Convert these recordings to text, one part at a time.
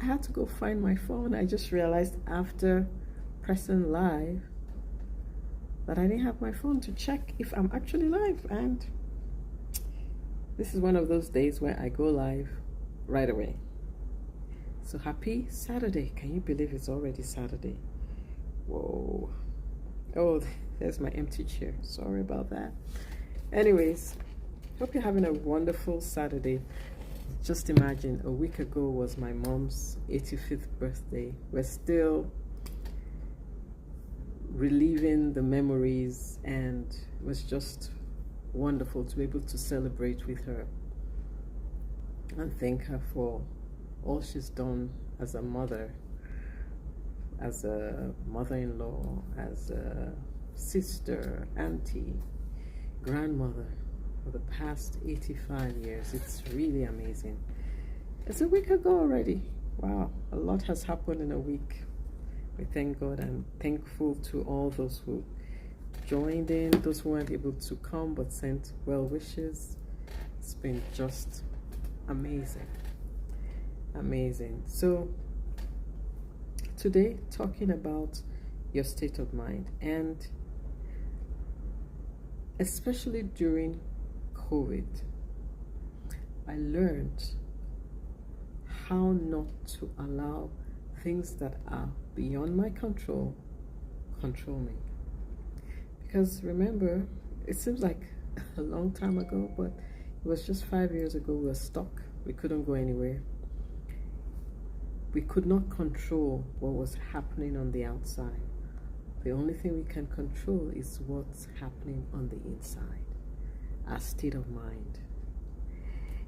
I had to go find my phone. I just realized after pressing live that I didn't have my phone to check if I'm actually live. And this is one of those days where I go live right away. So happy Saturday. Can you believe it's already Saturday? Whoa. Oh, there's my empty chair. Sorry about that. Anyways, hope you're having a wonderful Saturday. Just imagine, a week ago was my mom's 85th birthday. We're still reliving the memories, and it was just wonderful to be able to celebrate with her and thank her for all she's done as a mother, as a mother-in-law, as a sister, auntie, grandmother for the past 85 years. It's really amazing. It's a week ago already. Wow, a lot has happened in a week. We thank God and thankful to all those who joined in, those who weren't able to come but sent well wishes. It's been just amazing. Amazing. So today, talking about your state of mind, and especially during COVID, I learned how not to allow things that are beyond my control me. Because remember, it seems like a long time ago, but it was just 5 years ago. We were stuck. We couldn't go anywhere. We could not control what was happening on the outside. The only thing we can control is what's happening on the inside, our state of mind.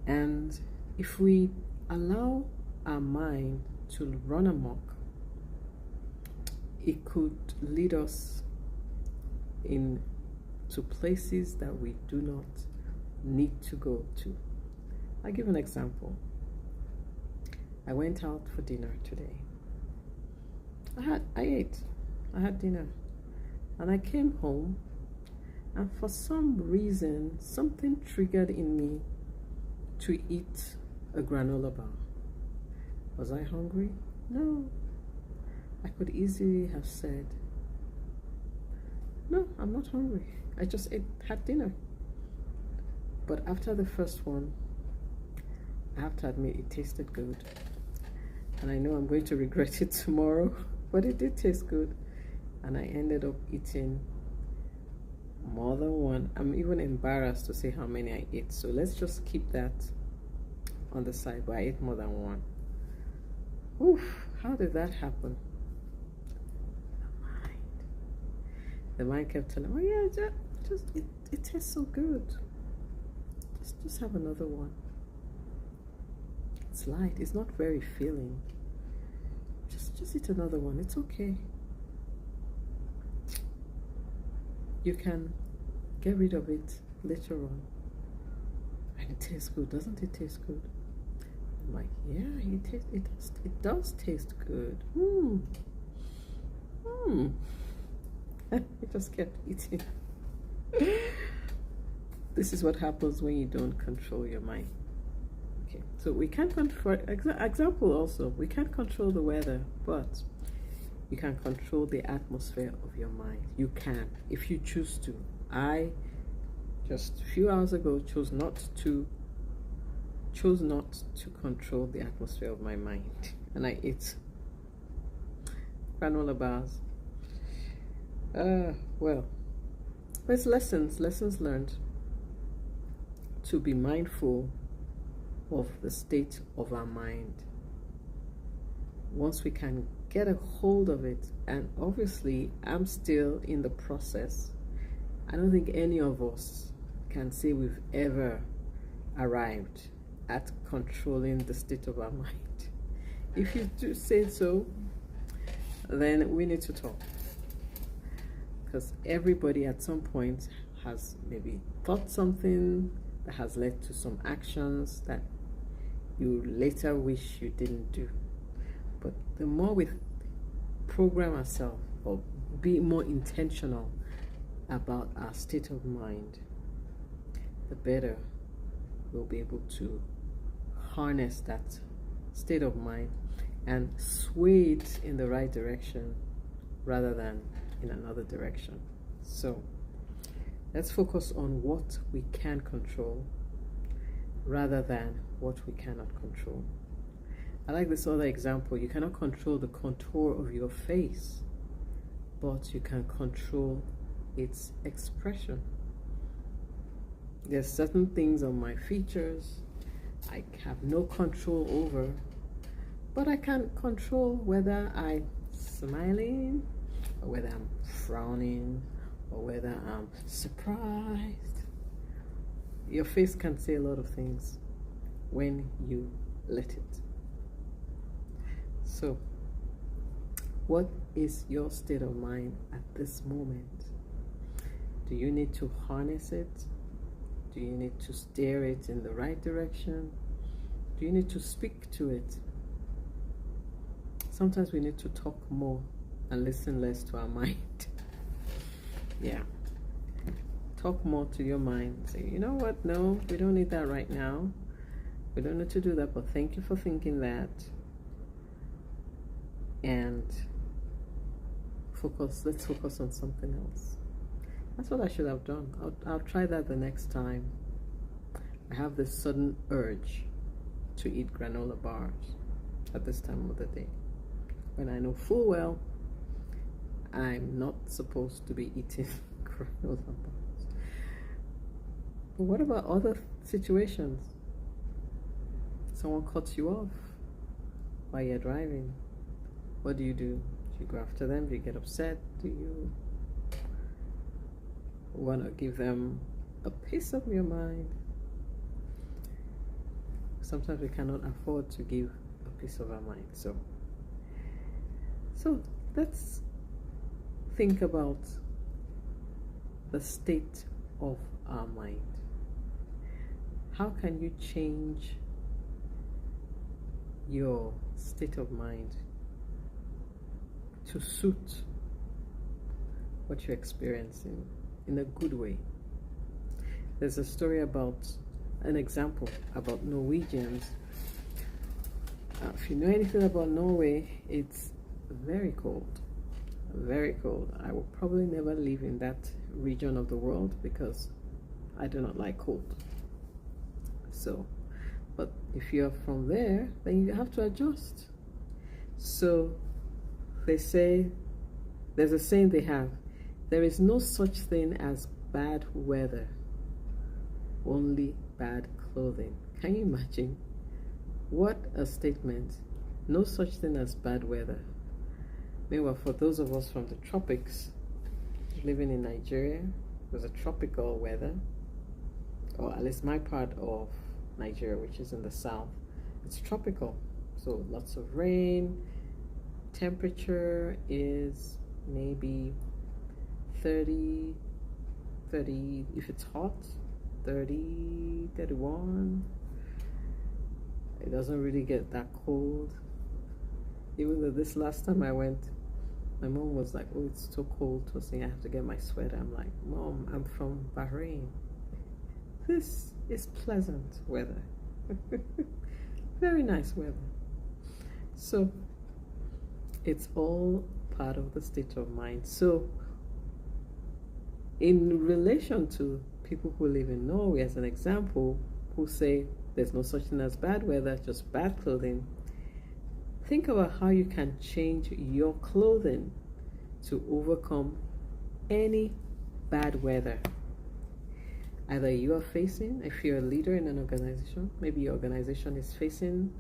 And if we allow our mind to run amok, it could lead us into places that we do not need to go to. I'll give an example. I went out for dinner today. I had dinner, and I came home, and for some reason something triggered in me to eat a granola bar. Was I hungry? No. I could easily have said, no, I'm not hungry. I just had dinner. But after the first one, I have to admit it tasted good. And I know I'm going to regret it tomorrow, but it did taste good. And I ended up eating more than one. I'm even embarrassed to say how many I ate. So let's just keep that on the side, but I ate more than one. Oof, how did that happen? The mind kept telling me, oh yeah, it tastes so good. Just have another one. It's light, it's not very filling. Just eat another one, it's okay. You can get rid of it later on. And it tastes good, doesn't it taste good? I'm like, yeah, it does taste good. I just kept eating. This is what happens when you don't control your mind. Okay, so we can't control, example also, we can't control the weather, but you can control the atmosphere of your mind. You can, if you choose to. I just a few hours ago chose not to control the atmosphere of my mind, and I ate granola bars. Well, there's lessons learned to be mindful of the state of our mind. Once we can get a hold of it, and obviously I'm still in the process. I don't think any of us can say we've ever arrived at controlling the state of our mind. If you do say so, then we need to talk. Because everybody at some point has maybe thought something that has led to some actions that you later wish you didn't do. But the more we program ourselves or be more intentional about our state of mind, the better we'll be able to harness that state of mind and sway it in the right direction rather than in another direction. So let's focus on what we can control rather than what we cannot control. I like this other example. You cannot control the contour of your face, but you can control its expression. There's certain things on my features I have no control over, but I can control whether I'm smiling or whether I'm frowning or whether I'm surprised. Your face can say a lot of things when you let it. So, what is your state of mind at this moment? Do you need to harness it? Do you need to steer it in the right direction? Do you need to speak to it? Sometimes we need to talk more and listen less to our mind. Yeah. Talk more to your mind. Say, you know what? No, we don't need that right now. We don't need to do that, but thank you for thinking that. And let's focus on something else. That's what I should have done. I'll try that the next time I have this sudden urge to eat granola bars at this time of the day, when I know full well I'm not supposed to be eating granola bars. But what about other situations? Someone cuts you off while you're driving. What do? Do you go after them? Do you get upset? Do you want to give them a piece of your mind? Sometimes we cannot afford to give a piece of our mind. So let's think about the state of our mind. How can you change your state of mind to suit what you're experiencing in a good way? There's a story about an example about Norwegians. If you know anything about Norway, it's very cold. Very cold. I will probably never live in that region of the world because I do not like cold. So, but if you're from there, then you have to adjust. So they say, there's a saying they have, there is no such thing as bad weather, only bad clothing. Can you imagine? What a statement. No such thing as bad weather. Meanwhile, for those of us from the tropics, living in Nigeria, there's a tropical weather, or at least my part of Nigeria, which is in the south, it's tropical. So lots of rain, temperature is maybe 30, if it's hot, 30, 31. It doesn't really get that cold. Even though this last time I went, my mom was like, oh, it's too cold to say I have to get my sweater. I'm like, Mom, I'm from Bahrain. This is pleasant weather. Very nice weather. So it's all part of the state of mind. So in relation to people who live in Norway, as an example, who say there's no such thing as bad weather, just bad clothing, think about how you can change your clothing to overcome any bad weather. Either you are facing, if you're a leader in an organization, maybe your organization is facing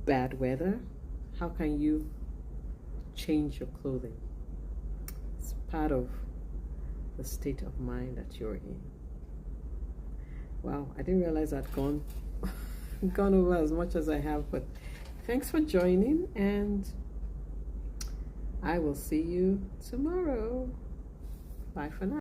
bad weather. How can you change your clothing? It's part of the state of mind that you're in. Wow, I didn't realize I'd gone over as much as I have, but thanks for joining, and I will see you tomorrow. Bye for now.